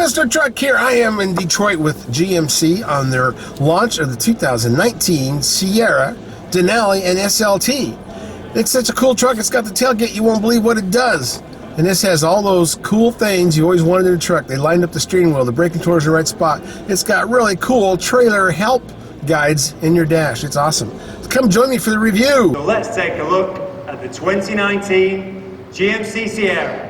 Mr. Truck here. I am in Detroit with GMC on their launch of the 2019 Sierra, Denali, and SLT. It's such a cool truck. It's got the tailgate. You won't believe what it does. And this has all those cool things you always wanted in a truck. They lined up the steering wheel. The braking towards the right spot. It's got really cool trailer help guides in your dash. It's awesome. Come join me for the review. So let's take a look at the 2019 GMC Sierra.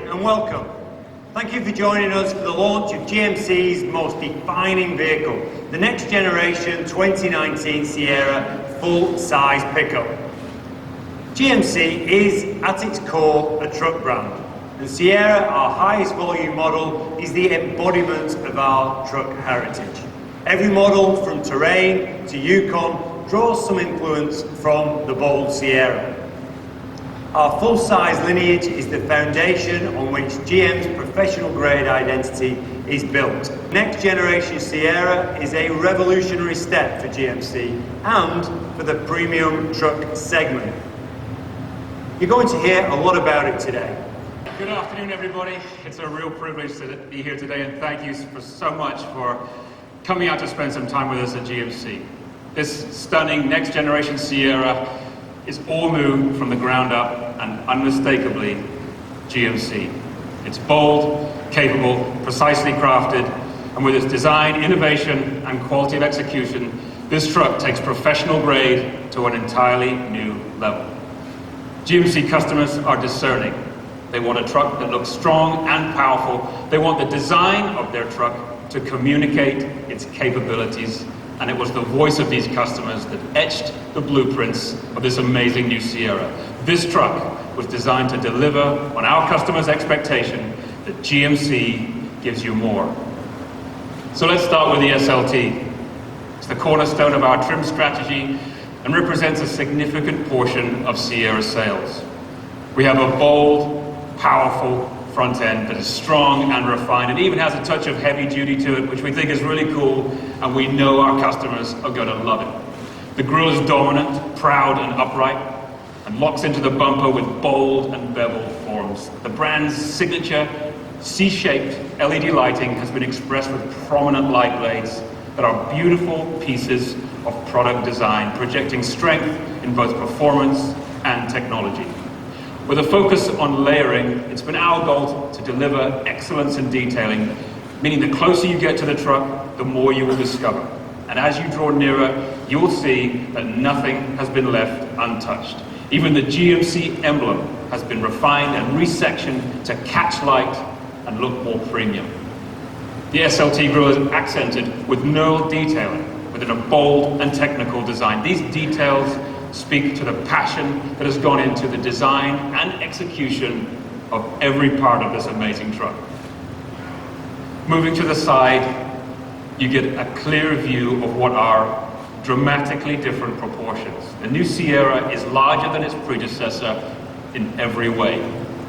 And welcome. Thank you for joining us for the launch of GMC's most defining vehicle, the next generation 2019 Sierra full-size pickup. GMC is at its core a truck brand, and Sierra, our highest volume model, is the embodiment of our truck heritage. Every model from Terrain to Yukon draws some influence from the bold Sierra. Our full-size lineage is the foundation on which GM's professional-grade identity is built. Next generation Sierra is a revolutionary step for GMC and for the premium truck segment. You're going to hear a lot about it today. Good afternoon, everybody. It's a real privilege to be here today, and thank you so much for coming out to spend some time with us at GMC. This stunning next generation Sierra is all new from the ground up and unmistakably GMC. It's bold, capable, precisely crafted, and with its design, innovation, and quality of execution, this truck takes professional grade to an entirely new level. GMC customers are discerning. They want a truck that looks strong and powerful. They want the design of their truck to communicate its capabilities, and it was the voice of these customers that etched the blueprints of this amazing new Sierra. This truck was designed to deliver on our customers' expectation that GMC gives you more. So let's start with the SLT. It's the cornerstone of our trim strategy and represents a significant portion of Sierra sales. We have a bold, powerful front end that is strong and refined. It even has a touch of heavy duty to it, which we think is really cool, and we know our customers are going to love it. The grille is dominant, proud and upright, and locks into the bumper with bold and beveled forms. The brand's signature C-shaped LED lighting has been expressed with prominent light blades that are beautiful pieces of product design, projecting strength in both performance and technology. With a focus on layering, it's been our goal to deliver excellence in detailing, meaning the closer you get to the truck, the more you will discover. And as you draw nearer, you will see that nothing has been left untouched. Even the GMC emblem has been refined and resectioned to catch light and look more premium. The SLT grille is accented with knurled detailing within a bold and technical design. These details speak to the passion that has gone into the design and execution of every part of this amazing truck. Moving to the side, you get a clear view of what are dramatically different proportions. The new Sierra is larger than its predecessor in every way.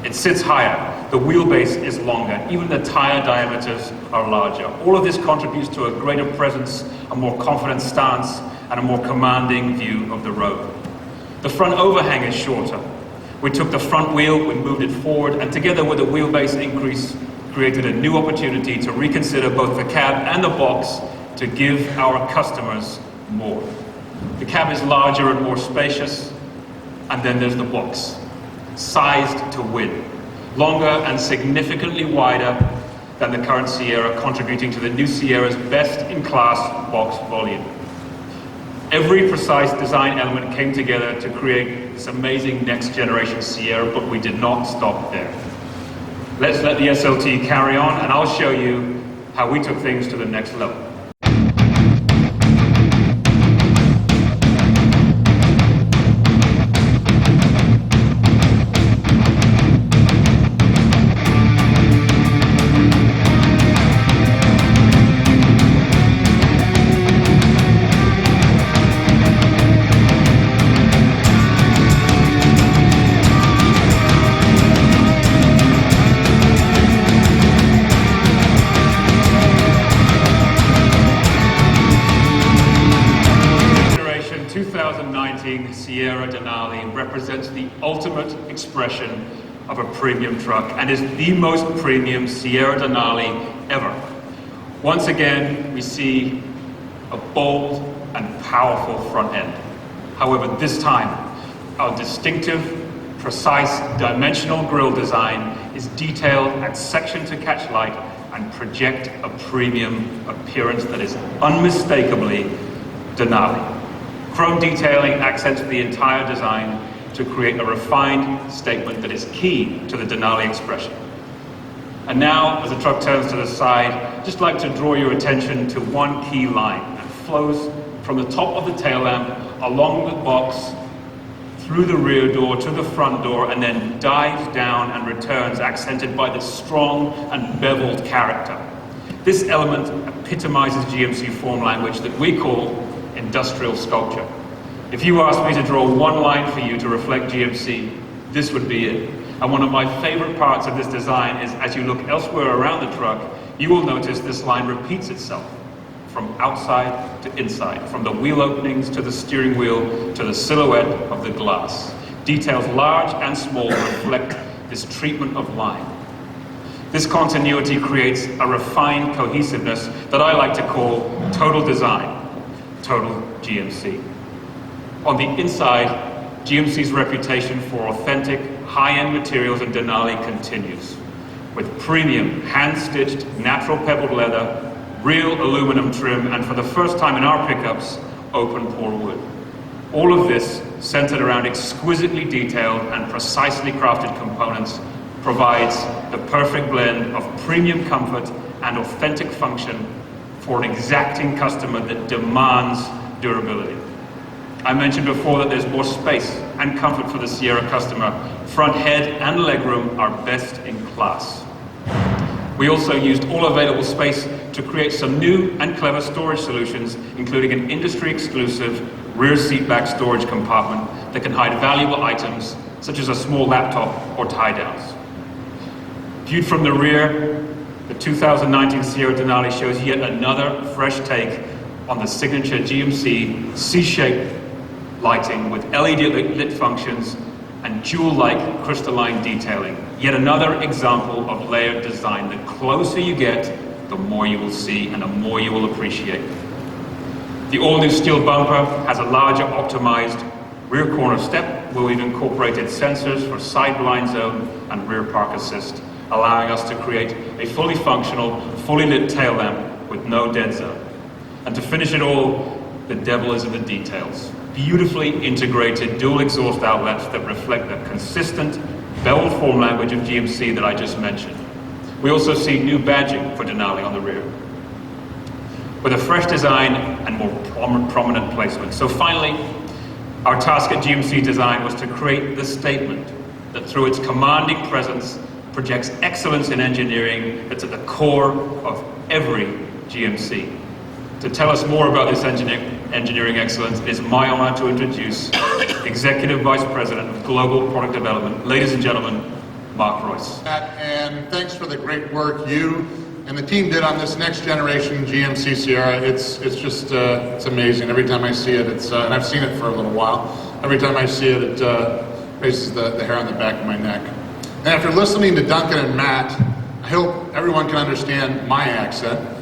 It sits higher, The wheelbase is longer. Even the tire diameters are larger. All of this contributes to a greater presence, a more confident stance, and a more commanding view of the road. The front overhang is shorter. We took the front wheel, we moved it forward, and together with the wheelbase increase, created a new opportunity to reconsider both the cab and the box to give our customers more. The cab is larger and more spacious, and then there's the box, sized to win. Longer and significantly wider than the current Sierra, contributing to the new Sierra's best-in-class box volume. Every precise design element came together to create this amazing next-generation Sierra, but we did not stop there. Let's let the SLT carry on, and I'll show you how we took things to the next level. Sierra Denali represents the ultimate expression of a premium truck and is the most premium Sierra Denali ever. Once again, we see a bold and powerful front end. However, this time, our distinctive, precise, dimensional grille design is detailed and sectioned to catch light and project a premium appearance that is unmistakably Denali. Chrome detailing accents the entire design to create a refined statement that is key to the Denali expression. And now, as the truck turns to the side, I'd just like to draw your attention to one key line that flows from the top of the tail lamp along the box, through the rear door to the front door, and then dives down and returns, accented by this strong and beveled character. This element epitomizes GMC form language that we call industrial sculpture. If you asked me to draw one line for you to reflect GMC, this would be it. And one of my favorite parts of this design is, as you look elsewhere around the truck, you will notice this line repeats itself from outside to inside, from the wheel openings to the steering wheel to the silhouette of the glass. Details large and small reflect this treatment of line. This continuity creates a refined cohesiveness that I like to call total design. Total GMC. On the inside, GMC's reputation for authentic, high-end materials and Denali continues, with premium, hand-stitched, natural pebbled leather, real aluminum trim, and for the first time in our pickups, open pore wood. All of this, centered around exquisitely detailed and precisely crafted components, provides the perfect blend of premium comfort and authentic function for an exacting customer that demands durability. I mentioned before that there's more space and comfort for the Sierra customer. Front head and legroom are best in class. We also used all available space to create some new and clever storage solutions, including an industry-exclusive rear seatback storage compartment that can hide valuable items such as a small laptop or tie-downs. Viewed from the rear, the 2019 Sierra Denali shows yet another fresh take on the signature GMC C-shaped lighting with LED lit functions and jewel-like crystalline detailing. Yet another example of layered design. The closer you get, the more you will see and the more you will appreciate. The all-new steel bumper has a larger optimized rear corner step where we've incorporated sensors for side blind zone and rear park assist, allowing us to create a fully functional, fully lit tail lamp with no dead zone. And to finish it all, the devil is in the details. Beautifully integrated dual exhaust outlets that reflect the consistent, beveled form language of GMC that I just mentioned. We also see new badging for Denali on the rear, with a fresh design and more prominent placement. So finally, our task at GMC Design was to create the statement that through its commanding presence projects excellence in engineering that's at the core of every GMC. To tell us more about this engineering excellence, it is my honor to introduce Executive Vice President of Global Product Development, ladies and gentlemen, Bach-Royce. And thanks for the great work you and the team did on this next generation GMC Sierra. It's just it's amazing. Every time I see it, and I've seen it for a little while. Every time I see it, it raises the hair on the back of my neck. And after listening to Duncan and Matt, I hope everyone can understand my accent.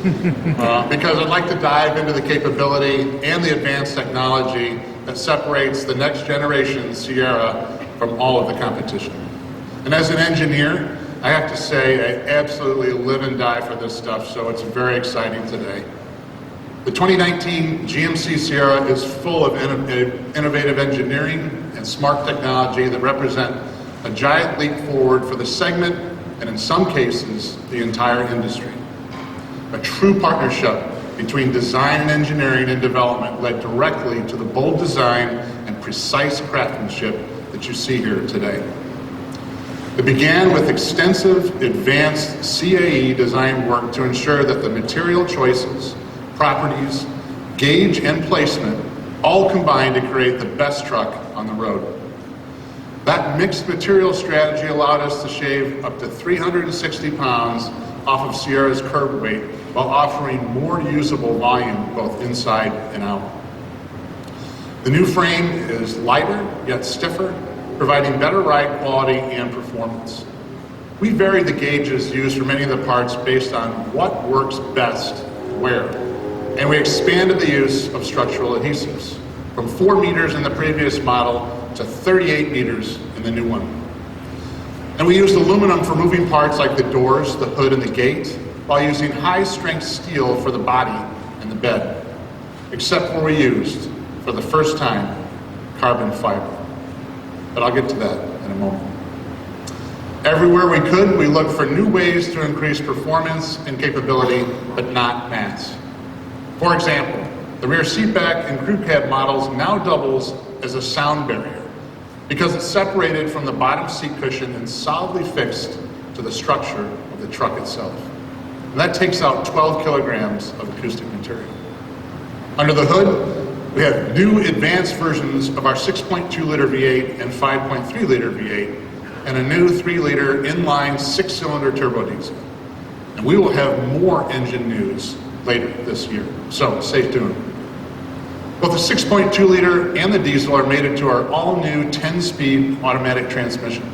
Because I'd like to dive into the capability and the advanced technology that separates the next generation Sierra from all of the competition. And as an engineer, I have to say I absolutely live and die for this stuff, so it's very exciting today. The 2019 GMC Sierra is full of innovative engineering and smart technology that represent a giant leap forward for the segment and in some cases, the entire industry. A true partnership between design and engineering and development led directly to the bold design and precise craftsmanship that you see here today. It began with extensive advanced CAE design work to ensure that the material choices, properties, gauge, and placement all combined to create the best truck on the road. That mixed material strategy allowed us to shave up to 360 pounds off of Sierra's curb weight while offering more usable volume both inside and out. The new frame is lighter yet stiffer, providing better ride quality and performance. We varied the gauges used for many of the parts based on what works best where, and we expanded the use of structural adhesives from 4 meters in the previous model to 38 meters in the new one. And we used aluminum for moving parts like the doors, the hood, and the gate, while using high-strength steel for the body and the bed, except where we used, for the first time, carbon fiber. But I'll get to that in a moment. Everywhere we could, we looked for new ways to increase performance and capability, but not mass. For example, the rear seatback and crew cab models now doubles as a sound barrier because it's separated from the bottom seat cushion and solidly fixed to the structure of the truck itself. And that takes out 12 kilograms of acoustic material. Under the hood, we have new advanced versions of our 6.2-liter V8 and 5.3-liter V8, and a new 3-liter inline 6-cylinder turbo diesel. And we will have more engine news later this year, so stay tuned. Both the 6.2-liter and the diesel are mated to our all-new 10-speed automatic transmission.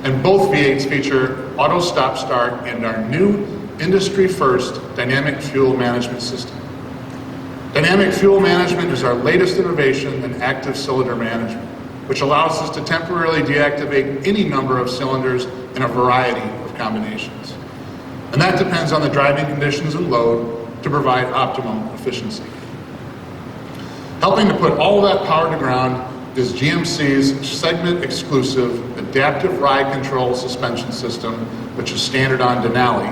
And both V8s feature auto stop-start and our new industry-first dynamic fuel management system. Dynamic fuel management is our latest innovation in active cylinder management, which allows us to temporarily deactivate any number of cylinders in a variety of combinations. And that depends on the driving conditions and load to provide optimum efficiency. Helping to put all of that power to ground is GMC's segment-exclusive adaptive ride control suspension system, which is standard on Denali,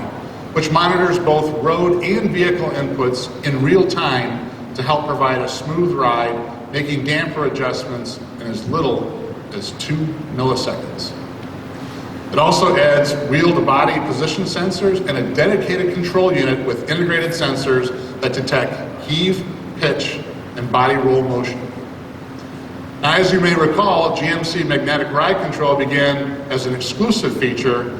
which monitors both road and vehicle inputs in real time to help provide a smooth ride, making damper adjustments in as little as 2 milliseconds. It also adds wheel-to-body position sensors and a dedicated control unit with integrated sensors that detect heave, pitch, and body roll motion. Now, as you may recall, GMC Magnetic Ride Control began as an exclusive feature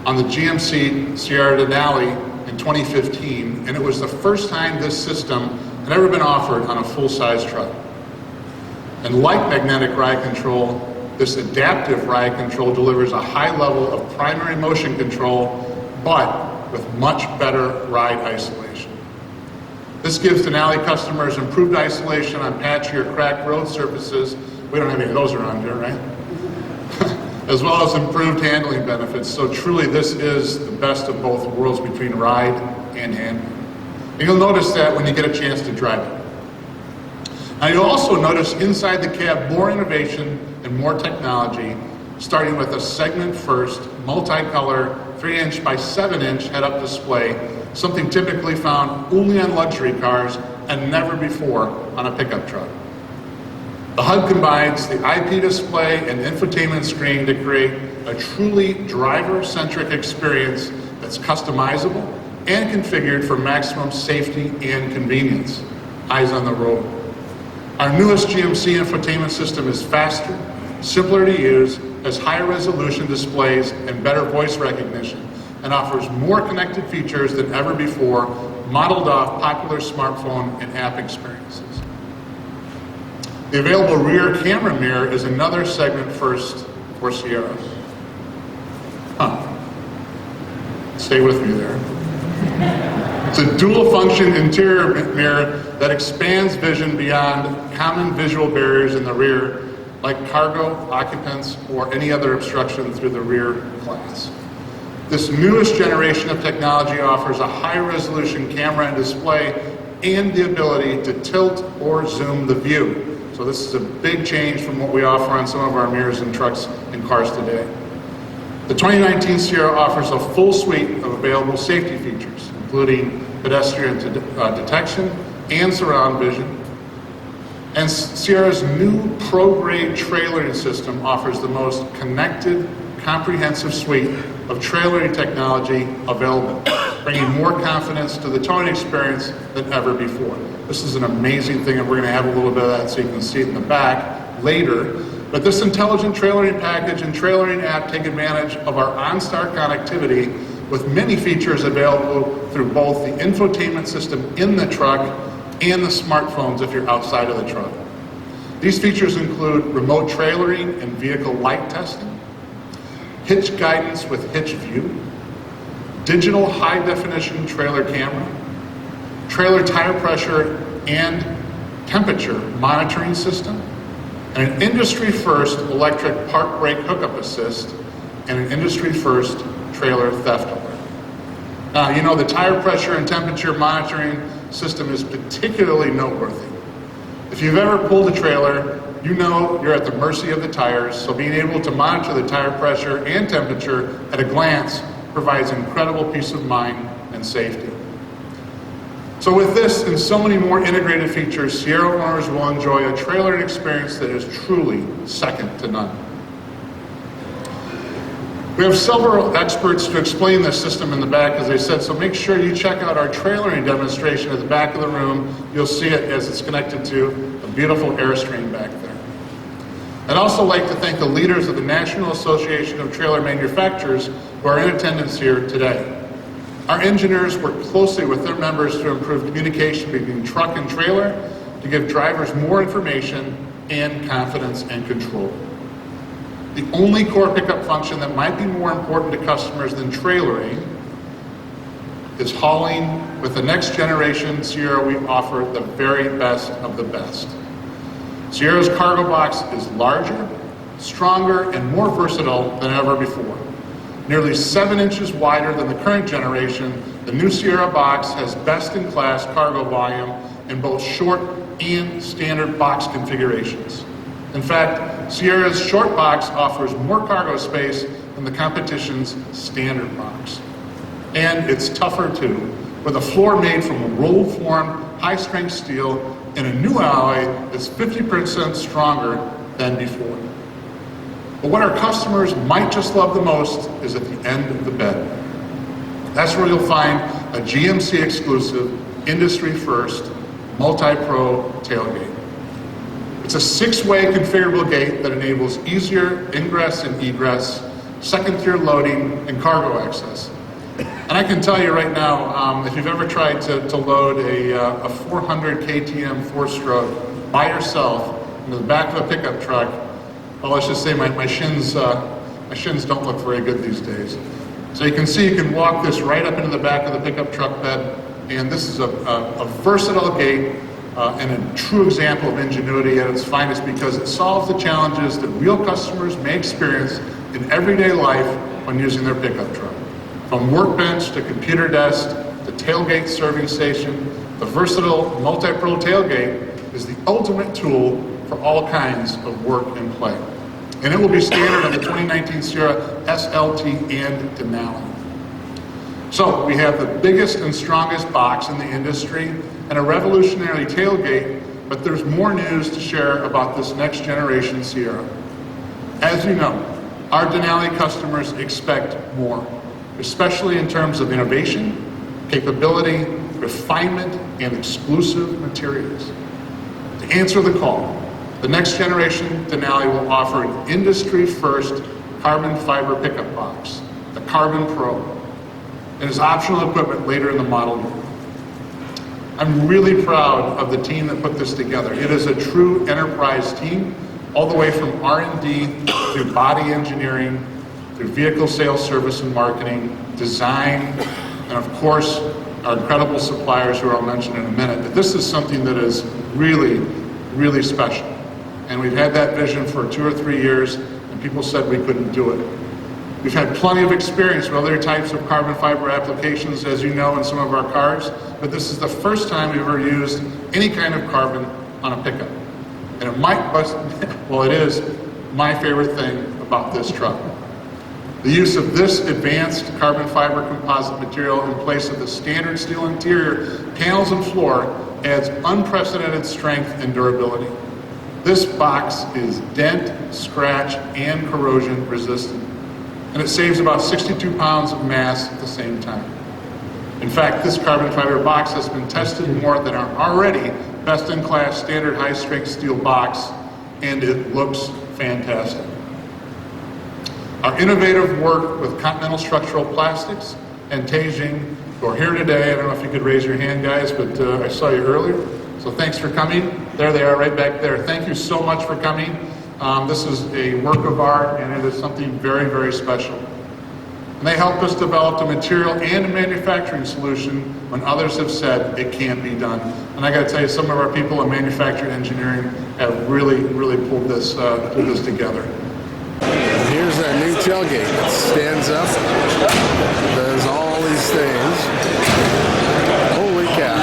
on the GMC Sierra Denali in 2015, and it was the first time this system had ever been offered on a full-size truck. And like Magnetic Ride Control, this adaptive ride control delivers a high level of primary motion control, but with much better ride isolation. This gives Denali customers improved isolation on patchy or cracked road surfaces. We don't have any of those around here, right? As well as improved handling benefits. So truly, this is the best of both worlds between ride and handling. And you'll notice that when you get a chance to drive it. Now you'll also notice inside the cab more innovation and more technology, starting with a segment-first, multicolor 3-inch by 7-inch head-up display, something typically found only on luxury cars and never before on a pickup truck. The HUD combines the IP display and infotainment screen to create a truly driver-centric experience that's customizable and configured for maximum safety and convenience. Eyes on the road. Our newest GMC infotainment system is faster, simpler to use, has higher resolution displays and better voice recognition, and offers more connected features than ever before, modeled off popular smartphone and app experiences. The available rear camera mirror is another segment first for Sierra. Stay with me there. It's a dual function interior mirror that expands vision beyond common visual barriers in the rear, like cargo, occupants, or any other obstruction through the rear glass. This newest generation of technology offers a high-resolution camera and display and the ability to tilt or zoom the view. So this is a big change from what we offer on some of our mirrors in trucks and cars today. The 2019 Sierra offers a full suite of available safety features, including pedestrian detection and surround vision. And Sierra's new pro-grade trailering system offers the most connected, comprehensive suite of trailering technology available, bringing more confidence to the towing experience than ever before. This is an amazing thing, and we're going to have a little bit of that so you can see it in the back later. But this intelligent trailering package and trailering app take advantage of our OnStar connectivity with many features available through both the infotainment system in the truck and the smartphones if you're outside of the truck. These features include remote trailering and vehicle light testing, hitch guidance with hitch view, digital high-definition trailer camera, trailer tire pressure and temperature monitoring system, and an industry-first electric park brake hookup assist, and an industry-first trailer theft alert. Now, you know, the tire pressure and temperature monitoring system is particularly noteworthy. If you've ever pulled a trailer, you know you're at the mercy of the tires, so being able to monitor the tire pressure and temperature at a glance provides incredible peace of mind and safety. So with this and so many more integrated features, Sierra owners will enjoy a trailering experience that is truly second to none. We have several experts to explain this system in the back, as I said, so make sure you check out our trailering demonstration at the back of the room. You'll see it as it's connected to a beautiful Airstream back there. I'd also like to thank the leaders of the National Association of Trailer Manufacturers who are in attendance here today. Our engineers work closely with their members to improve communication between truck and trailer to give drivers more information and confidence and control. The only core pickup function that might be more important to customers than trailering is hauling. With the next generation Sierra, we offer the very best of the best. Sierra's cargo box is larger, stronger, and more versatile than ever before. Nearly 7 inches wider than the current generation, the new Sierra box has best-in-class cargo volume in both short and standard box configurations. In fact, Sierra's short box offers more cargo space than the competition's standard box. And it's tougher too, with a floor made from roll-formed, high-strength steel and a new alloy that's 50% stronger than before. But what our customers might just love the most is at the end of the bed. That's where you'll find a GMC exclusive, industry first, multi-pro tailgate. It's a 6-way configurable gate that enables easier ingress and egress, second tier loading, and cargo access. And I can tell you right now, if you've ever tried to load a 400 KTM 4-stroke by yourself into the back of a pickup truck, well, let's just say my shins don't look very good these days. So you can see you can walk this right up into the back of the pickup truck bed, and this is a versatile gate and a true example of ingenuity at its finest because it solves the challenges that real customers may experience in everyday life when using their pickup truck. From workbench to computer desk to tailgate serving station, the versatile multi-pro tailgate is the ultimate tool for all kinds of work and play. And it will be standard on the 2019 Sierra SLT and Denali. So we have the biggest and strongest box in the industry and a revolutionary tailgate, but there's more news to share about this next generation Sierra. As you know, our Denali customers expect more, especially in terms of innovation, capability, refinement, and exclusive materials. To answer the call, The next generation Denali will offer an industry-first carbon fiber pickup box, the Carbon Pro, and is optional equipment later in the model year. I'm really proud of the team that put this together. It is a true enterprise team, all the way from R&D through body engineering, through vehicle sales, service, and marketing, design, and of course, our incredible suppliers who I'll mention in a minute. But this is something that is really, really special. And we've had that vision for 2 or 3 years, and people said we couldn't do it. We've had plenty of experience with other types of carbon fiber applications, as you know, in some of our cars, but this is the first time we've ever used any kind of carbon on a pickup. And it might, well, it is my favorite thing about this truck. The use of this advanced carbon fiber composite material in place of the standard steel interior panels and floor adds unprecedented strength and durability. This box is dent, scratch, and corrosion resistant, and it saves about 62 pounds of mass at the same time. In fact, this carbon fiber box has been tested more than our already best-in-class standard high-strength steel box, and it looks fantastic. Our innovative work with Continental Structural Plastics and Teijin, who are here today. I don't know if you could raise your hand, guys, but I saw you earlier. So thanks for coming. There they are, right back there. Thank you so much for coming. This is a work of art, and it is something very, very special. And they helped us develop a material and a manufacturing solution when others have said it can't be done. And I got to tell you, some of our people in manufacturing engineering have really, really pulled this together. Here's that new tailgate. It stands up, does all these things. Holy cow.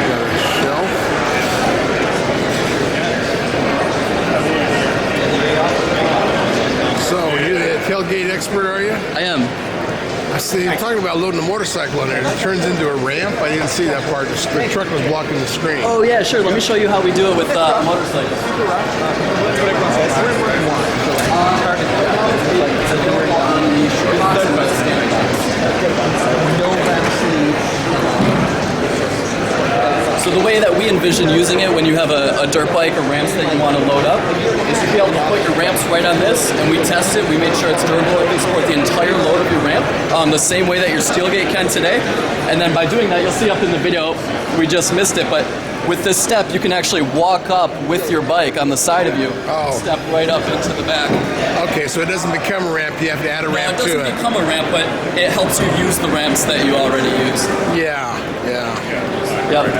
Got a shelf. So, you're the tailgate expert, are you? I am. I see you're talking about loading a motorcycle in there. It turns into a ramp. I didn't see that part. The truck was blocking the screen. Oh yeah, sure. Let me show you how we do it with motorcycles. So the way that we envision using it when you have a dirt bike or ramps that you want to load up is to be able to put your ramps right on this, and we test it. We make sure it's durable. It can support the entire load of your ramp the same way that your Steelgate can today. And then by doing that, you'll see up in the video, we just missed it, but with this step, you can actually walk up with your bike on the side of you. Oh. Step right up into the back. Okay, so it doesn't become a ramp. You have to add a ramp to It doesn't become a ramp, but it helps you use the ramps that you already use. Yeah. Yep.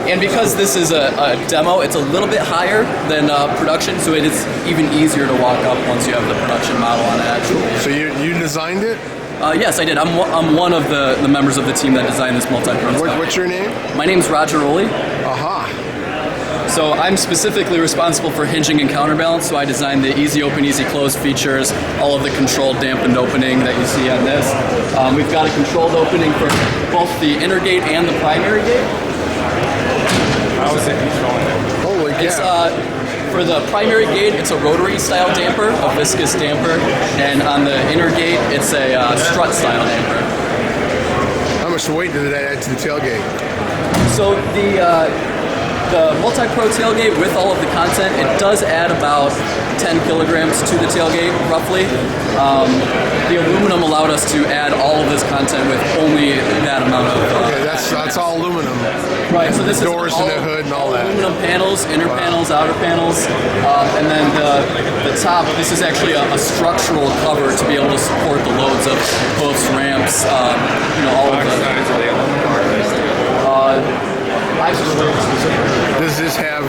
And because this is a demo, it's a little bit higher than production, so it is even easier to walk up once you have the production model on it, actually. So you designed it? Yes, I did. I'm one of the members of the team that designed this multi-pro. What's your name? My name's Roger Rowley. Aha. So I'm specifically responsible for hinging and counterbalance, so I designed the easy open, easy close features, all of the controlled dampened opening that you see on this. We've got a controlled opening for both the inner gate and the primary gate. How is it controlling it? Holy cow. It's for the primary gate, it's a rotary style damper, a viscous damper, and on the inner gate, it's a strut style damper. How much weight did it add to the tailgate? So the multi-pro tailgate with all of the content, it does add about 10 kilograms to the tailgate, roughly. The aluminum allowed us to add all of this content with only that amount of... Okay, that's all aluminum. Right, so this Doors is and the hood and all that. Aluminum panels, inner panels, outer panels, and then the top, this is actually a structural cover to be able to support the loads of hoofs, ramps, all of the... Does this have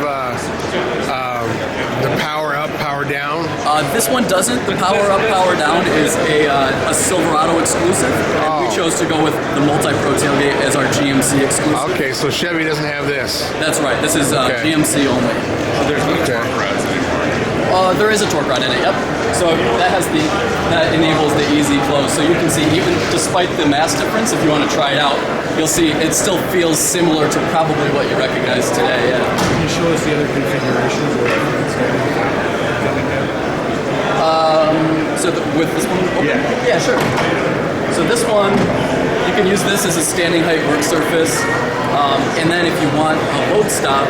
the power up, power down? This one doesn't. The power up, power down is a Silverado exclusive. And we chose to go with the multi-pro tailgate as our GMC exclusive. Okay, so Chevy doesn't have this. That's right. This is GMC only. So there's no torque rods anymore. There is a torque rod in it. Yep. So that enables the easy close. So you can see, even despite the mass difference, if you want to try it out, you'll see it still feels similar to probably what you recognize today. Yeah. Can you show us the other configurations? So with this one? Yeah. Yeah, sure. So this one, you can use this as a standing height work surface. And then if you want a load stop,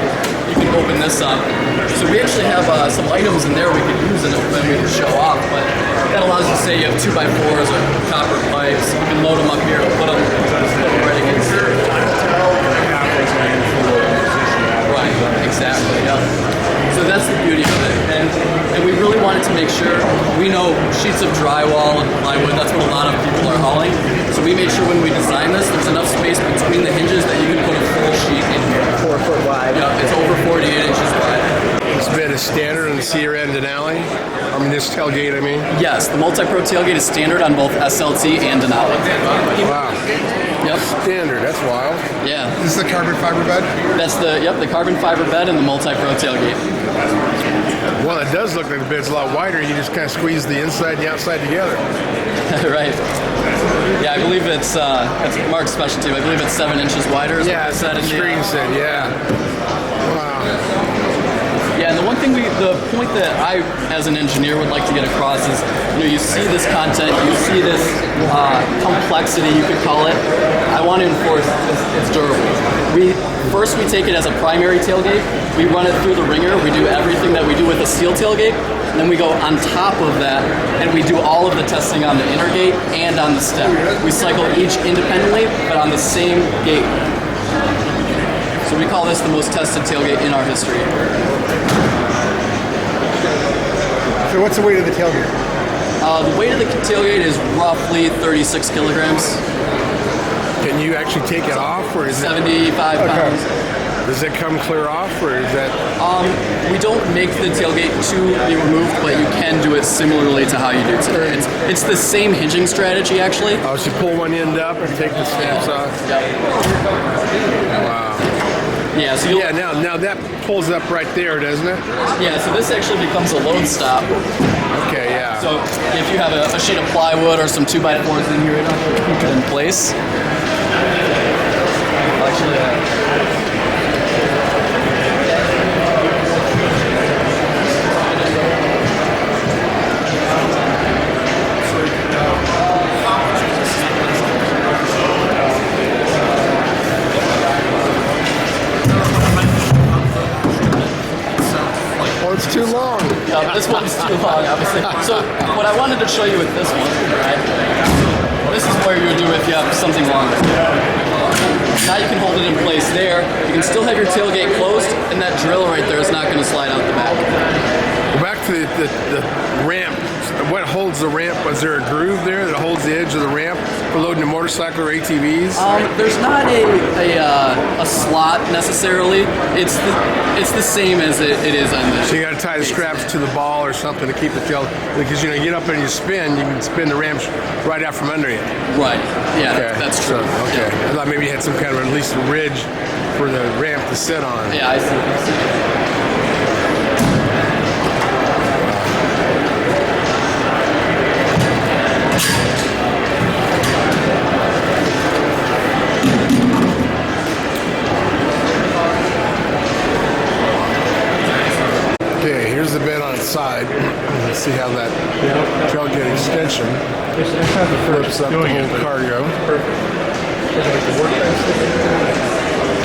you can open this up. So we actually have some items in there we could use in it when we show off, but that allows you to say you have 2x4s or copper pipes. You can load them up here and put them right against here. Right, exactly, yeah. So that's the beauty of it. And we really wanted to make sure, we know sheets of drywall and plywood, that's what a lot of people are hauling. So we made sure when we designed this, there's enough space between the hinges that you can put a full sheet in here. 4 foot wide. Yeah, it's over 48 inches wide. This bed is standard on the Sierra and Denali. I mean, this tailgate, I mean. Yes, the Multi-Pro tailgate is standard on both SLT and Denali. Wow. Yep. Standard, that's wild. Yeah. This is the carbon fiber bed? That's the carbon fiber bed and the Multi-Pro tailgate. Well, it does look like the bed's a lot wider. You just kind of squeeze the inside and the outside together. Right. Yeah, I believe it's Mark's specialty. I believe it's 7 inches wider. Is what they said in the screen said, yeah. Wow. Yeah, and the one thing the point that I, as an engineer, would like to get across is, you see this content, you see this complexity, you could call it. I want to enforce it's durable. First we take it as a primary tailgate, we run it through the ringer, we do everything that we do with a steel tailgate, and then we go on top of that, and we do all of the testing on the inner gate and on the step. We cycle each independently, but on the same gate. So we call this the most tested tailgate in our history. So what's the weight of the tailgate? The weight of the tailgate is roughly 36 kilograms, Can you actually take it off, or is 75 pounds. does it come clear off, or is that? We don't make the tailgate to be removed, but you can do it similarly to how you do today. It's the same hinging strategy, actually. Oh, so you pull one end up and take the snaps off. Yep. Wow. Yeah, so Yeah, now that pulls up right there, doesn't it? so this actually becomes a load stop. Okay, yeah. So if you have a sheet of plywood or some 2x4s in here, it'll keep it in place. Actually, It's too long. yeah, this one's too long, obviously. So what I wanted to show you with this one, right? This is where you would do if you have something longer. Now you can hold it in place there. You can still have your tailgate closed, and that drill right there is not going to slide out the back. Go back to the ramp. What holds the ramp? Was there a groove there that holds the edge of the ramp for loading a motorcycle or ATVs? There's not a slot necessarily. It's the same as it is on this. So you got to tie the straps to the ball or something to keep the tail, because you get up and you spin, you can spin the ramp right out from under you. Right. Yeah, Okay. that's true. So, okay. I thought maybe you had some kind of at least a ridge for the ramp to sit on. Yeah, I see. Okay, here's the bed on its side. Let's see how that tailgate extension flips up the whole cargo.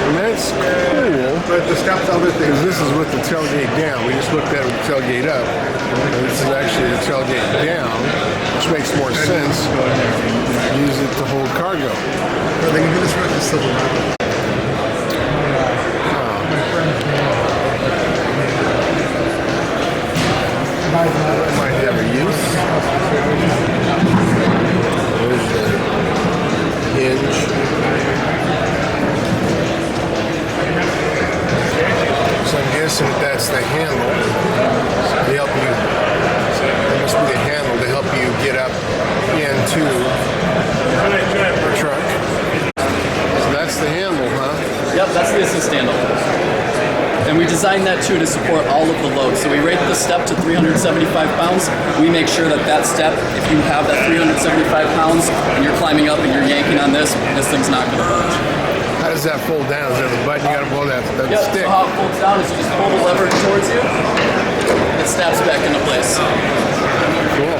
And that's cool. But the steps, other Because things. this is with the tailgate down. We just looked at the tailgate up. And this is actually the tailgate down, which makes more sense. Use it to hold cargo. They can do this with the silver wrap. Might have a use. There's the hinge. So I'm guessing that's the handle to help you. That must be the handle to help you get up into the truck. So that's the handle, huh? Yep, that's the assist handle. And we designed that too to support all of the loads. So we rate the step to 375 pounds. We make sure that step, if you have that 375 pounds and you're climbing up and you're yanking on this thing's not going to budge. How does that fold down? Is there a button you got to blow that Yep, stick? so how it folds down is you just pull the lever towards you, it snaps back into place. Cool.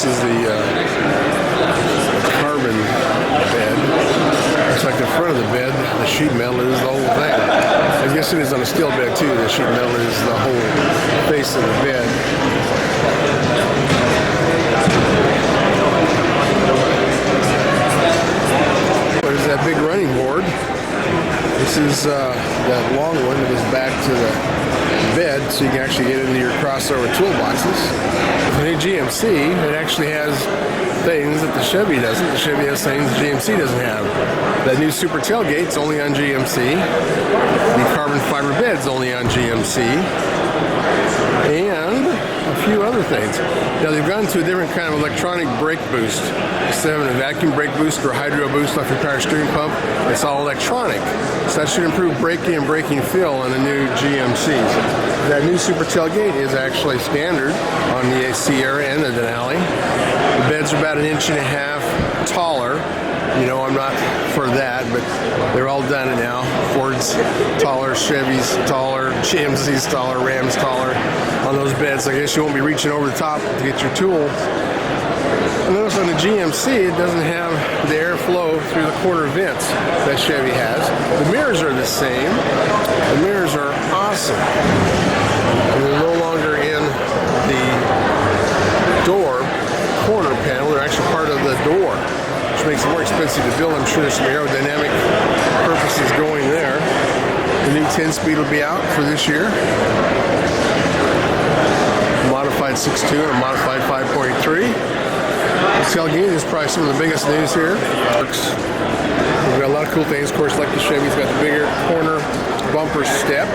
this is the carbon bed. Looks like the front of the bed, the sheet metal is the whole thing. I guess it is on a steel bed too. The sheet metal is the whole face of the bed. There's that big running board. This is that long one that goes back to the bed so you can actually get into your crossover toolboxes. The new GMC, it actually has things that the Chevy doesn't. The Chevy has things the GMC doesn't have. That new Super Tailgate's only on GMC. The carbon fiber bed's only on GMC. And a few other things. Now they've gone to a different kind of electronic brake boost. Instead of having a vacuum brake boost or hydro boost off your power steering pump, it's all electronic. So that should improve braking and braking feel on the new GMCs. That new Super Tailgate is actually standard on the Sierra and the Denali. The beds are about 1.5 inches taller. You know, I'm not for that, but they're all done it now. Ford's taller, Chevy's taller, GMC's taller, Ram's taller on those beds. I guess you won't be reaching over the top to get your tool. And notice on the GMC, it doesn't have the airflow through the corner vents that Chevy has. The mirrors are the same. The mirrors are awesome. And they're no longer in the door corner panel. They're actually part of the door, which makes it more expensive to build. I'm sure there's some aerodynamic purposes going there. The new 10-speed will be out for this year. Modified 6.2 and a modified 5.3. The tailgate is probably some of the biggest news here. We've got a lot of cool things. Of course, like the Chevy's got the bigger corner bumper step.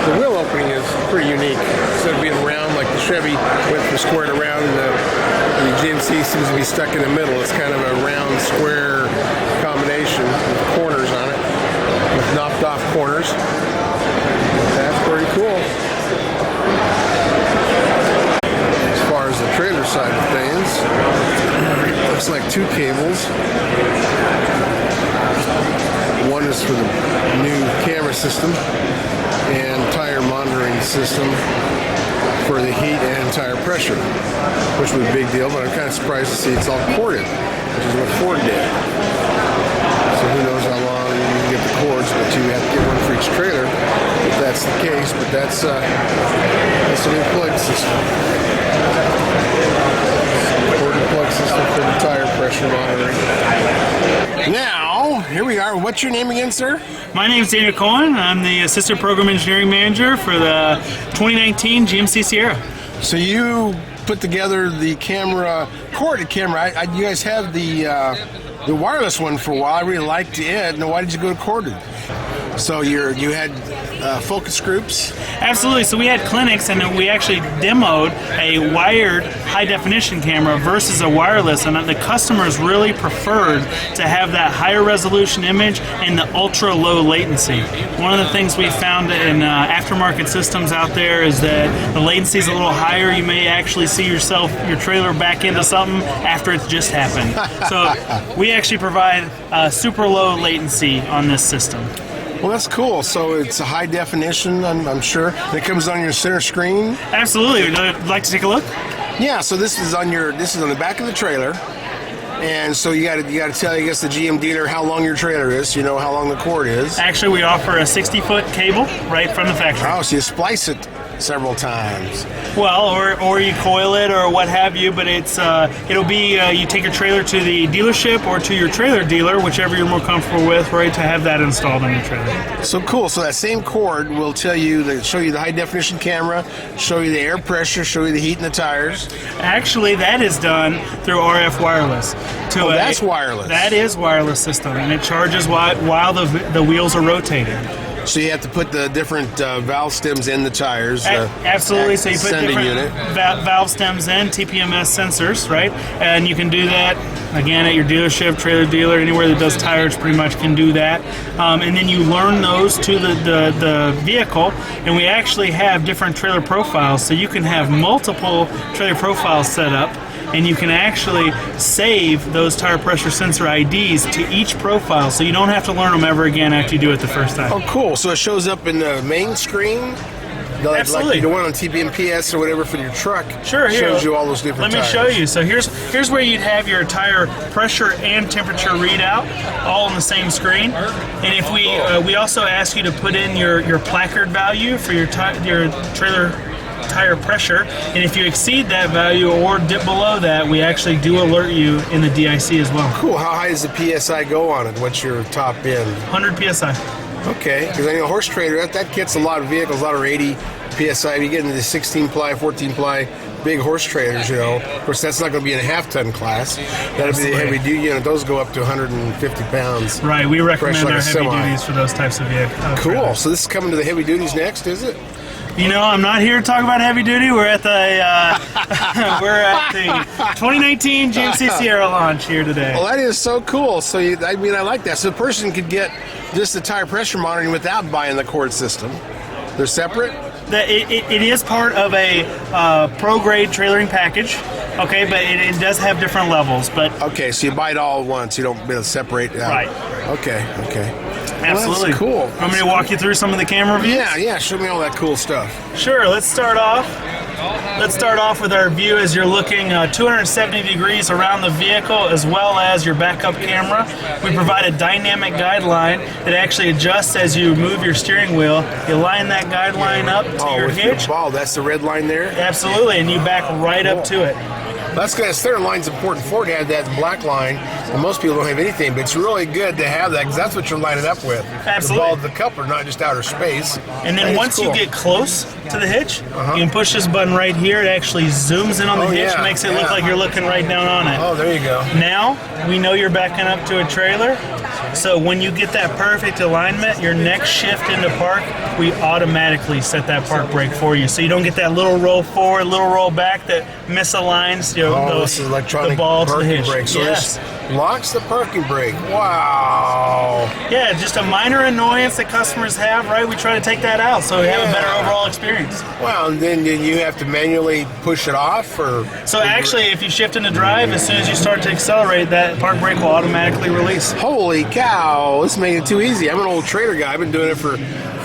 The wheel opening is pretty unique. Instead of being round like the Chevy went from square to round, the GMC seems to be stuck in the middle. It's kind of a round square combination with corners on it, with knocked off corners. That's pretty cool. As far as the trailer side of things, looks like 2 cables. One is for the new camera system and tire monitoring system for the heat and tire pressure, which was a big deal, but I'm kind of surprised to see it's all corded, which is what Ford did. So who knows how long you can get the cords, but you have to get one for each trailer if that's the case. But that's a new plug system. Corded plug system for the tire pressure monitoring. Now, here we are. What's your name again, sir? My name is Daniel Cohen. I'm the Assistant Program Engineering Manager for the 2019 GMC Sierra. So you put together the camera, corded camera. You guys have the wireless one for a while. I really liked it. Now, why did you go to corded? So you had focus groups? Absolutely. So we had clinics, and we actually demoed a wired high-definition camera versus a wireless, and the customers really preferred to have that higher resolution image and the ultra-low latency. One of the things we found in aftermarket systems out there is that the latency is a little higher. You may actually see your trailer back into something after it's just happened. So we actually provide super low latency on this system. Well, that's cool. So it's a high definition, I'm sure. It comes on your center screen. Absolutely. Would you like to take a look? Yeah. So this is on the back of the trailer, and so you got to tell, I guess, the GM dealer how long your trailer is. You know how long the cord is. Actually, we offer a 60-foot cable right from the factory. Oh, so you splice it several times. Well, or you coil it or what have you, but it'll be you take your trailer to the dealership or to your trailer dealer, whichever you're more comfortable with, right, to have that installed on your trailer. So cool. So that same cord will show you the high definition camera, show you the air pressure, show you the heat in the tires. Actually, that is done through RF wireless. That's wireless. That is wireless system, and it charges while the wheels are rotating. So you have to put the different valve stems in the tires. Absolutely. So you put different valve stems in, TPMS sensors, right? And you can do that, again, at your dealership, trailer dealer, anywhere that does tires pretty much can do that. And then you learn those to the vehicle, and we actually have different trailer profiles. So you can have multiple trailer profiles set up, and you can actually save those tire pressure sensor IDs to each profile, so you don't have to learn them ever again after you do it the first time. Oh, cool. So it shows up in the main screen Like the one on TBMPS or whatever for your truck. Sure, here. Shows you all those different Let me tires. show you. So here's where you'd have your tire pressure and temperature readout all on the same screen. And if we also ask you to put in your placard value for your trailer tire pressure, and if you exceed that value or dip below that, we actually do alert you in the DIC as well. Cool. How high does the PSI go on it? What's your top end? 100 PSI. Okay, because I know horse trailer, that gets a lot of vehicles, a lot of 80 PSI. If you get into the 16 ply, 14 ply, big horse trailers, you know. Of course, that's not going to be in a half-ton class. That'll be the heavy duty unit. Those go up to 150 pounds. Right, we recommend Fresh like our a heavy semi. duties for those types of vehicles. Cool. So this is coming to the heavy duties next, is it? You know, I'm not here to talk about heavy duty. We're at the 2019 GMC Sierra launch here today. Well, that is so cool. So, I like that. So the person could get just the tire pressure monitoring without buying the cord system. They're separate? It is part of a pro-grade trailering package, okay, but it does have different levels. But okay, so you buy it all at once. You don't be able to separate it out. Right. Okay. Absolutely. Well, that's cool. Want me to walk you through some of the camera views? Yeah. Show me all that cool stuff. Sure. Let's start off with our view as you're looking 270 degrees around the vehicle, as well as your backup camera. We provide a dynamic guideline that actually adjusts as you move your steering wheel. You line that guideline up to your with hitch. your ball. That's the red line there? Absolutely, and you back right up to it. That's good. Center line's important. Ford had that black line, and most people don't have anything, but it's really good to have that because that's what you're lining up with. Absolutely. The ball, the coupler, not just outer space. And then once you get close to the hitch, you can push this button right here. It actually zooms in on the hitch, makes it look like you're looking right down on it. Oh, there you go. Now, we know you're backing up to a trailer, so when you get that perfect alignment, your next shift into park, we automatically set that park brake for you. So you don't get that little roll forward, little roll back that misaligns this is electronic the ball to the parking hitch. brake. So yes. this locks the parking brake. Wow. Yeah, just a minor annoyance that customers have, right? We try to take that out so we have a better overall experience. Wow, and then you have to manually push it off? So actually, if you shift into drive, as soon as you start to accelerate, that park brake will automatically release. Holy cow, this made it too easy. I'm an old trailer guy. I've been doing it for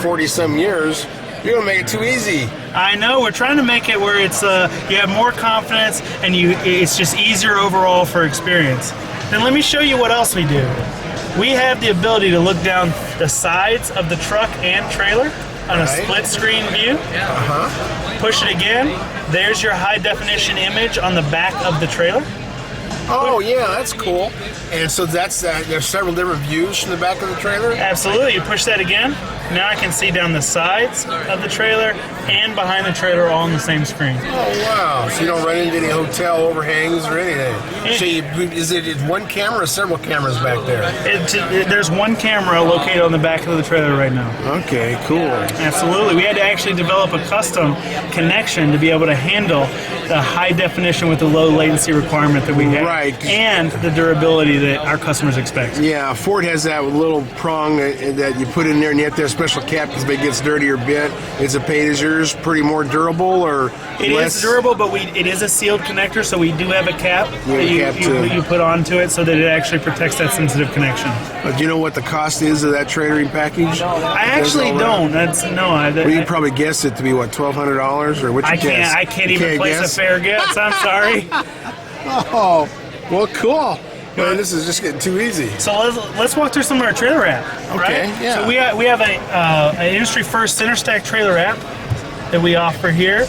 40-some years. You're going to make it too easy. I know. We're trying to make it where it's you have more confidence and it's just easier overall for experience. Then let me show you what else we do. We have the ability to look down the sides of the truck and trailer on a split screen view. Push it again. There's your high definition image on the back of the trailer. Oh, yeah, that's cool. And so there's several different views from the back of the trailer? Absolutely. You push that again. Now I can see down the sides of the trailer and behind the trailer all on the same screen. Oh, wow. So you don't run into any hotel overhangs or anything. So is it one camera or several cameras back there? There's one camera located on the back of the trailer right now. Okay, cool. Absolutely. We had to actually develop a custom connection to be able to handle the high definition with the low latency requirement that we have. Right. And the durability that our customers expect. Yeah, Ford has that little prong that you put in there, and you have to have a special cap because if it gets dirty or bent. Is yours pretty more durable or It less? is durable, but it is a sealed connector, so we do have a cap that you put onto it so that it actually protects that sensitive connection. Do you know what the cost is of that trailering package? I actually don't. Well, you probably guess it to be what, $1,200 or what you guess? I can't even place a fair guess. I'm sorry. Oh, well, cool. Man, this is just getting too easy. So let's walk through some of our trailer app. Okay, right? yeah. So we have an industry first center stack trailer app that we offer here.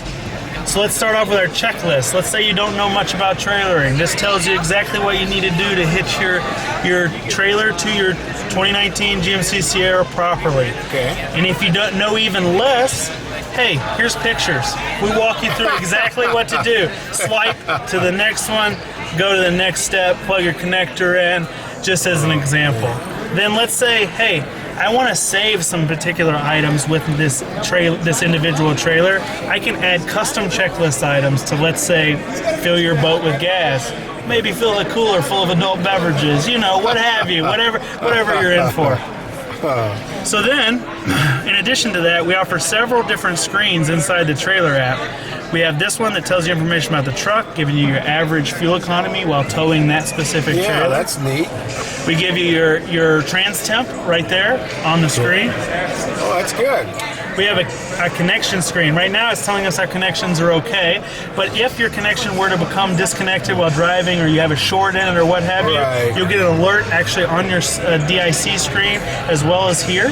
So let's start off with our checklist. Let's say you don't know much about trailering. This tells you exactly what you need to do to hitch your trailer to your 2019 GMC Sierra properly. Okay. And if you don't know even less, hey, here's pictures. We walk you through exactly what to do. Swipe to the next one, go to the next step, plug your connector in, just as an example. Then let's say, hey, I want to save some particular items with this individual trailer. I can add custom checklist items to, let's say, fill your boat with gas, maybe fill a cooler full of adult beverages, what have you, whatever you're in for. So then, in addition to that, we offer several different screens inside the trailer app. We have this one that tells you information about the truck, giving you your average fuel economy while towing that specific trailer. Yeah, that's neat. We give you your trans temp right there on the screen. Oh, that's good. we have a connection screen. Right now it's telling us our connections are okay, but if your connection were to become disconnected while driving, or you have a short in it or what have Right. you, you'll get an alert actually on your DIC screen as well as here.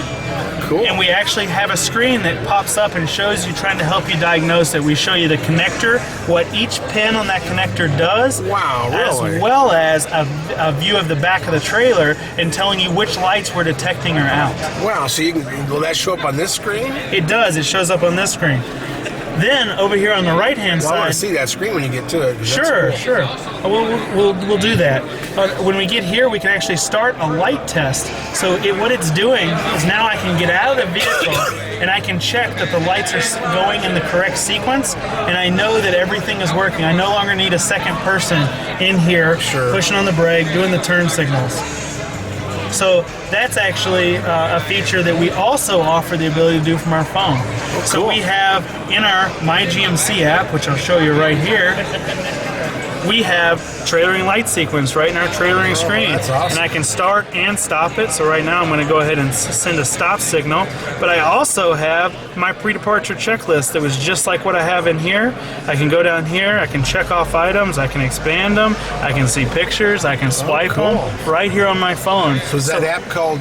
Cool. And we actually have a screen that pops up and shows you, trying to help you diagnose it. We show you the connector, what each pin on that connector does, Wow, really? as well as a view of the back of the trailer and telling you which lights we're detecting are out. Wow, so you can, will that show up on this screen? It does. It shows up on this screen. Then over here on the right-hand Well, I want side. to see that screen when you get to it. 'Cause that's Sure, cool. sure. We'll do that. When we get here, we can actually start a light test. So what it's doing is now I can get out of the vehicle and I can check that the lights are going in the correct sequence, and I know that everything is working. I no longer need a second person in here pushing on the brake, doing the turn signals. So that's actually a feature that we also offer the ability to do from our phone. So we have in our My GMC app, which I'll show you right here, we have trailering light sequence right in our trailering screen. That's awesome. And I can start and stop it. So right now I'm going to go ahead and send a stop signal. But I also have my pre-departure checklist that was just like what I have in here. I can go down here, I can check off items, I can expand them, I can see pictures, I can swipe cool. them right here on my phone. So is that app called?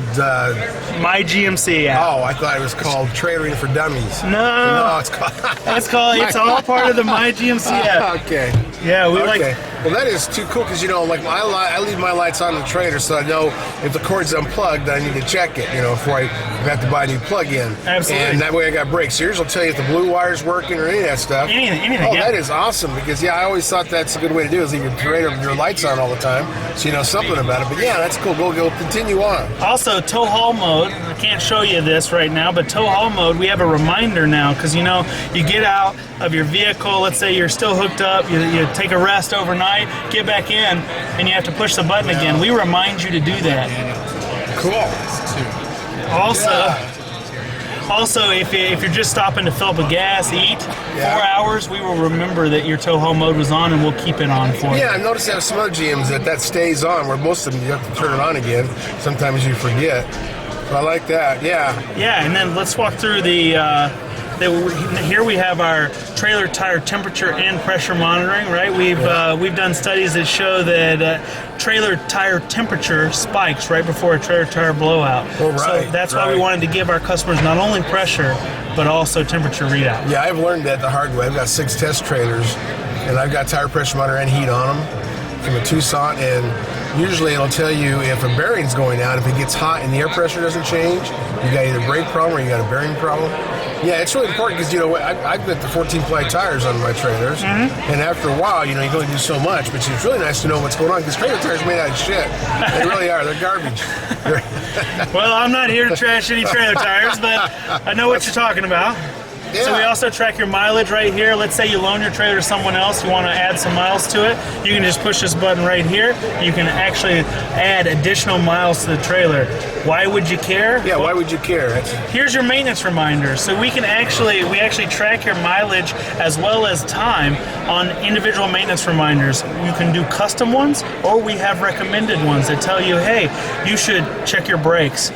My GMC app. Oh, I thought it was called Trailering for Dummies. No, it's called. it's all part of the My GMC app. Okay. Yeah, we Okay. like. Well, that is too cool because like I leave my lights on the trailer, so I know if the cord's unplugged, I need to check it. Before I have to buy a new plug-in. Absolutely. And that way I got brakes. Yours will tell you if the blue wire's working or any of that stuff. Anything. Oh, Yeah. that is awesome because I always thought that's a good way to do it, is leave your trailer with your lights on all the time, so you know something about it. But yeah, that's cool. Go continue on. Also, tow haul mode. I can't show you this right now, but tow haul mode, we have a reminder now because you get out of your vehicle. Let's say you're still hooked up. You take a rest overnight, get back in, and you have to push the button again. We remind you to do that. Cool. Also, if you're just stopping to fill up a gas, eat, 4 hours, we will remember that your tow haul mode was on, and we'll keep it on for you. Yeah, I've noticed that some other GMs that stays on, where most of them you have to turn it on again. Sometimes you forget. So I like that. Yeah. Yeah, and then let's walk through here we have our trailer tire temperature and pressure monitoring, right? We've done studies that show that trailer tire temperature spikes right before a trailer tire blowout. Oh, right, So that's why we wanted to give our customers not only pressure, but also temperature readout. Yeah, I've learned that the hard way. I've got 6 test trailers, and I've got tire pressure monitor and heat on them from a Tucson, and usually it'll tell you if a bearing's going out. If it gets hot and the air pressure doesn't change, you got either a brake problem or you got a bearing problem. Yeah, it's really important because, I've got the 14-ply tires on my trailers, and after a while, you can only do so much, but it's really nice to know what's going on because trailer tires are made out of shit. They really are. They're garbage. Well, I'm not here to trash any trailer tires, but I know what you're talking about. Yeah. So we also track your mileage right here. Let's say you loan your trailer to someone else, you want to add some miles to it, you can just push this button right here. You can actually add additional miles to the trailer. Why would you care? Yeah, why would you care? Here's your maintenance reminder. So we actually track your mileage as well as time on individual maintenance reminders. You can do custom ones, or we have recommended ones that tell you, hey, you should check your brakes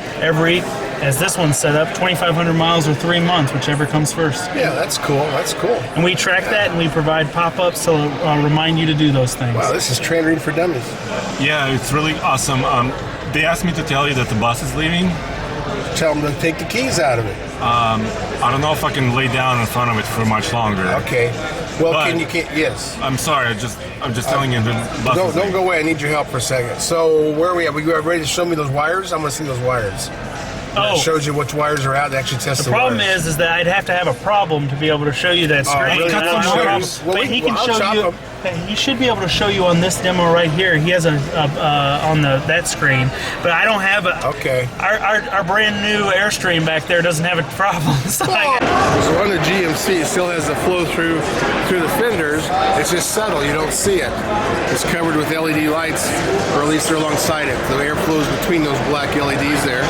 as this one's set up, 2,500 miles or 3 months, whichever comes first. Yeah, that's cool. That's cool. And we track that, and we provide pop-ups to remind you to do those things. Wow, this is Trailering for Dummies. Yeah, it's really awesome. They asked me to tell you that the bus is leaving. Tell them to take the keys out of it. I don't know if I can lay down in front of it for much longer. Okay. Well, But- yes. I'm sorry. I'm just telling you the bus. is Don't leaving. go away. I need your help for a second. So where are we at? We ready to show me those wires? I'm going to see those wires. It shows you which wires are out. They actually test the problem wires. is that I'd have to have a problem to be able to show you that screen. really? I don't have a problem. Well, But he can I'll show chop you. them. He should be able to show you on this demo right here. He has on that screen, but I don't have a. Okay. Our brand new Airstream back there doesn't have a problem. So So on the GMC, it still has the flow through the fenders. It's just subtle. You don't see it. It's covered with LED lights, or at least they're alongside it. The air flows between those black LEDs there,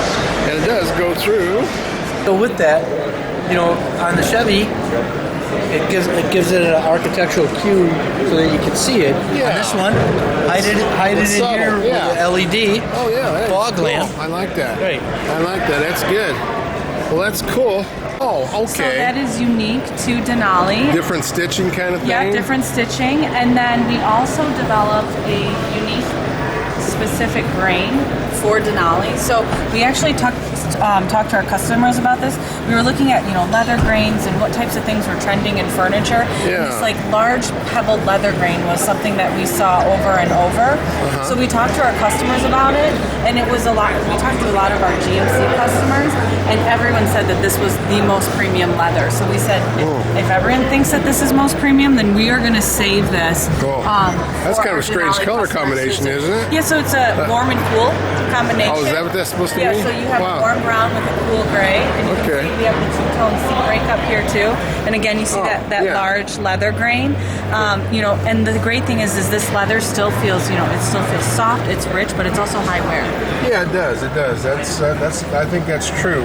and it does go through. So with that, on the Chevy, it gives it an architectural cue so that you can see it. Yeah. On this one, hide it It's in subtle, here yeah. with the LED. Oh yeah, that is Fog cool. lamp. I like that. Right. I like that. That's good. Well, that's cool. Oh, So okay. that is unique to Denali. Different stitching kind of thing? Yeah, different stitching. And then we also developed a unique specific grain for Denali. So we actually talked to our customers about this. We were looking at, leather grains and what types of things were trending in furniture. Yeah. And this large pebbled leather grain was something that we saw over and over. So we talked to our customers about it, and it was a lot. We talked to a lot of our GMC customers, and everyone said that this was the most premium leather. So we said, if everyone thinks that this is most premium, then we are going to save this. Cool. That's for kind of a our strange Denali color customers. combination, isn't it? Yeah, so it's a warm and cool combination. Oh, is that what that's supposed to Yeah, be? so you have Wow. warm brown with a cool gray, and you Okay. can see we have the two-tone seat break up here too. And again, you see that yeah. large leather grain. And the great thing is this leather still feels, it still feels soft. It's rich, but it's also high wear. Yeah, it does. It does. That's. I think that's true.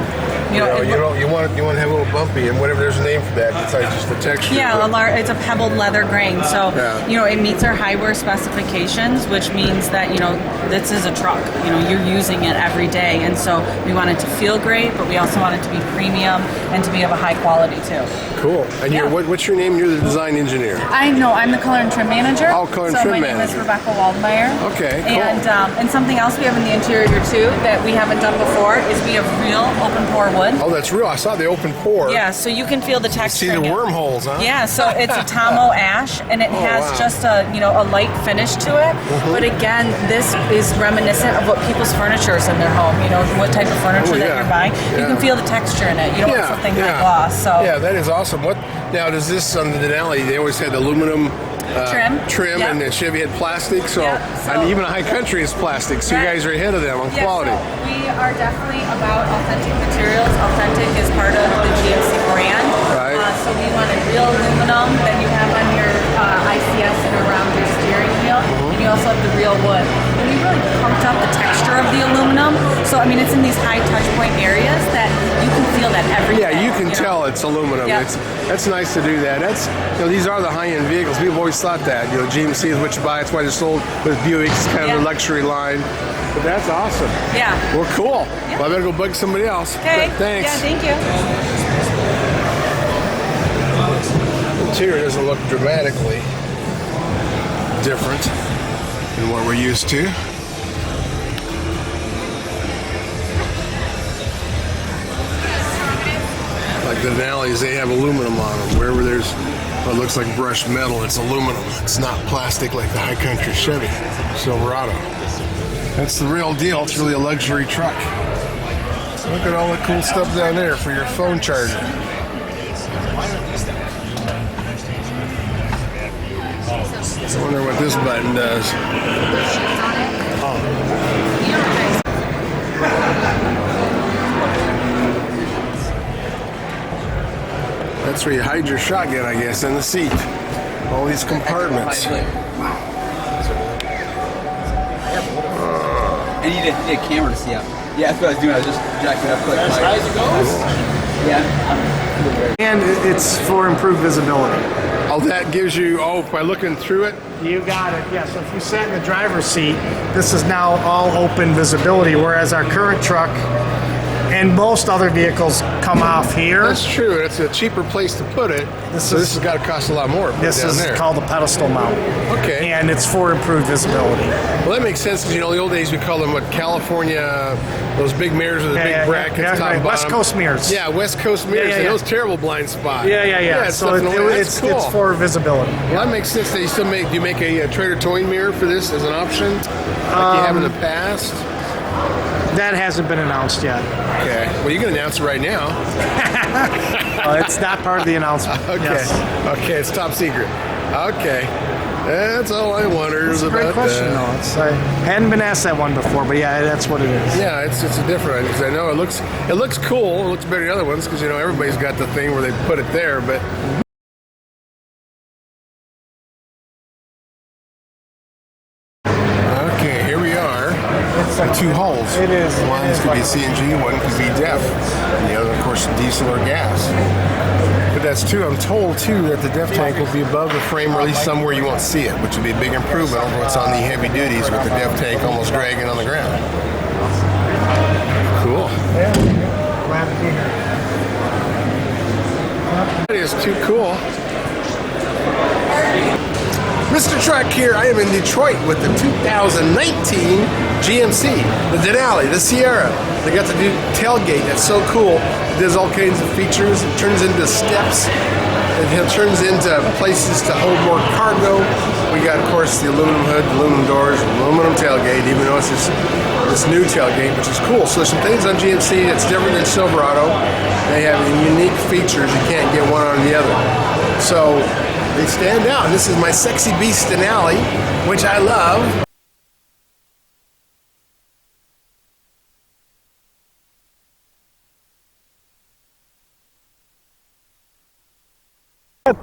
You want to have a little bumpy and whatever. There's a name for that. Besides just the texture. Yeah, but- it's a pebbled leather grain. So, Yeah. it meets our high wear specifications, which means that, this is a truck. You're using it every day. And so we want it to feel great, but we also want it to be premium and to be of a high quality too. Cool. And Yeah. what's your name? You're the design engineer. I'm the color and trim manager. Oh, color and so trim my name is manager. Rebecca Waldmeyer. Okay, cool. And something else we have in the interior too that we haven't done before is we have real open pore wood. Oh, that's real. I saw the open pour. Yeah, so you can feel the texture. See the in it. wormholes, huh? Yeah, so it's a Tomo ash, and it has wow. just a light finish to it. But again, this is reminiscent of what people's furniture is in their home. What type of furniture that you're buying. You can feel the texture in it. You don't want something high gloss. So yeah, that is awesome. What now? Does this on the Denali? They always had aluminum trim, Yep. and then Chevy had plastic. So, Yep, so- and even a High Country is plastic. So you Yeah. guys are ahead of them on Yeah, quality. so we are definitely about authentic materials. Authentic is part of the GMC brand. Right. So we wanted real aluminum that you have on your ICS and around your steering wheel. And you also have the real wood. And we really pumped up the texture of the aluminum. So, it's in these high touch point areas that you can feel that every Yeah, day, you can tell it's aluminum. Yeah. That's nice to do that. That's these are the high-end vehicles. We've always thought that. GMC is what you buy. That's why they're sold with Buick. It's kind of the luxury line. But that's awesome. Yeah. Well, cool. Well, I better go bug somebody else. Okay. Thanks. Yeah, thank you. The interior doesn't look dramatically different than what we're used to. Like the Denali's, they have aluminum on them. Wherever there's what looks like brushed metal, it's aluminum. It's not plastic like the High Country Chevy Silverado. That's the real deal. It's really a luxury truck. Look at all the cool stuff down there for your phone charger. I wonder what this button does. That's where you hide your shotgun, I guess, in the seat. All these compartments. And you need a camera to see out. Yeah, that's what I was doing. I was just jacking up quick. As high as it goes? Yeah. And it's for improved visibility. Oh, that gives you, by looking through it? You got it, yeah. So if you sat in the driver's seat, this is now all open visibility, whereas our current truck and most other vehicles come off here. That's true. It's a cheaper place to put it. This has got to cost a lot more. This is called the pedestal mount. Okay. And it's for improved visibility. Well, that makes sense because, the old days we call them California, those big mirrors with the big brackets, top and bottom. West Coast mirrors. Yeah, West Coast mirrors, and those terrible blind spots. Yeah. So it's cool. it's for visibility. Well, that makes sense. That you still make. Do you make a Trader Towing mirror for this as an option, like you have in the past? That hasn't been announced yet. Okay. Well, you can announce it right now. It's not part of the announcement. Okay. Yes. Okay, it's top secret. Okay. That's all I wondered That's a great about question, that. though. I hadn't been asked that one before, but yeah, that's what it is. Yeah, it's a different because I know it looks cool. It looks better than the other ones because everybody's got the thing where they put it there, but. Okay, here we are. Two holes. It is. One could be CNG, one could be DEF, and the other, of course, diesel or gas. But that's true. I'm told too that the DEF tank will be above the frame, or at least somewhere you won't see it, which would be a big improvement over what's on the heavy duties with the DEF tank almost dragging on the ground. Cool. Yeah. Glad to be here. cool. Mr. Truck here. I am in Detroit with the 2019 GMC, the Denali, the Sierra. They got the new tailgate. That's so cool. It does all kinds of features. It turns into steps. It turns into places to hold more cargo. We got, of course, the aluminum hood, aluminum doors, aluminum tailgate, even though it's this new tailgate, which is cool. So there's some things on GMC that's different than Silverado. They have unique features. You can't get one on the other. So they stand out. This is my Sexy Beast Denali, which I love.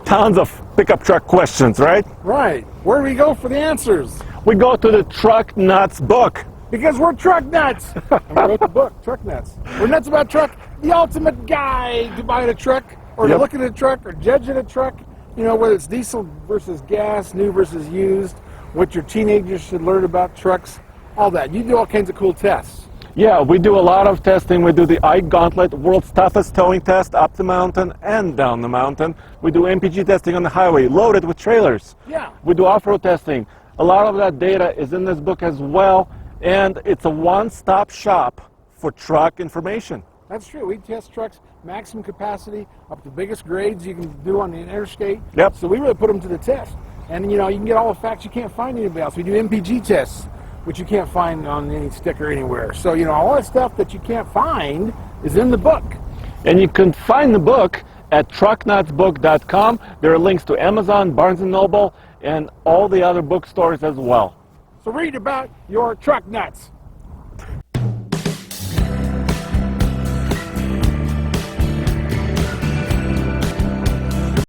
Tons of pickup truck questions, right? Right. Where do we go for the answers? We go to the Truck Nuts book. Because we're truck nuts. And we wrote the book, Truck Nuts. We're nuts about truck, the ultimate guide to buying a truck, or to looking at a truck, or judging a truck. You know, whether it's diesel versus gas, new versus used, what your teenagers should learn about trucks, all that. You do all kinds of cool tests. Yeah, we do a lot of testing. We do the iGauntlet, world's toughest towing test, up the mountain and down the mountain. We do MPG testing on the highway, loaded with trailers. Yeah. We do off-road testing. A lot of that data is in this book as well, and it's a one-stop shop for truck information. That's true. We test trucks, maximum capacity, up to the biggest grades you can do on the interstate. Yep. So we really put them to the test. And, you know, you can get all the facts you can't find anywhere else. We do MPG tests, which you can't find on any sticker anywhere. So, you know, all that stuff that you can't find is in the book. And you can find the book at trucknutsbook.com. There are links to Amazon, Barnes & Noble, and all the other bookstores as well. So read about your truck nuts.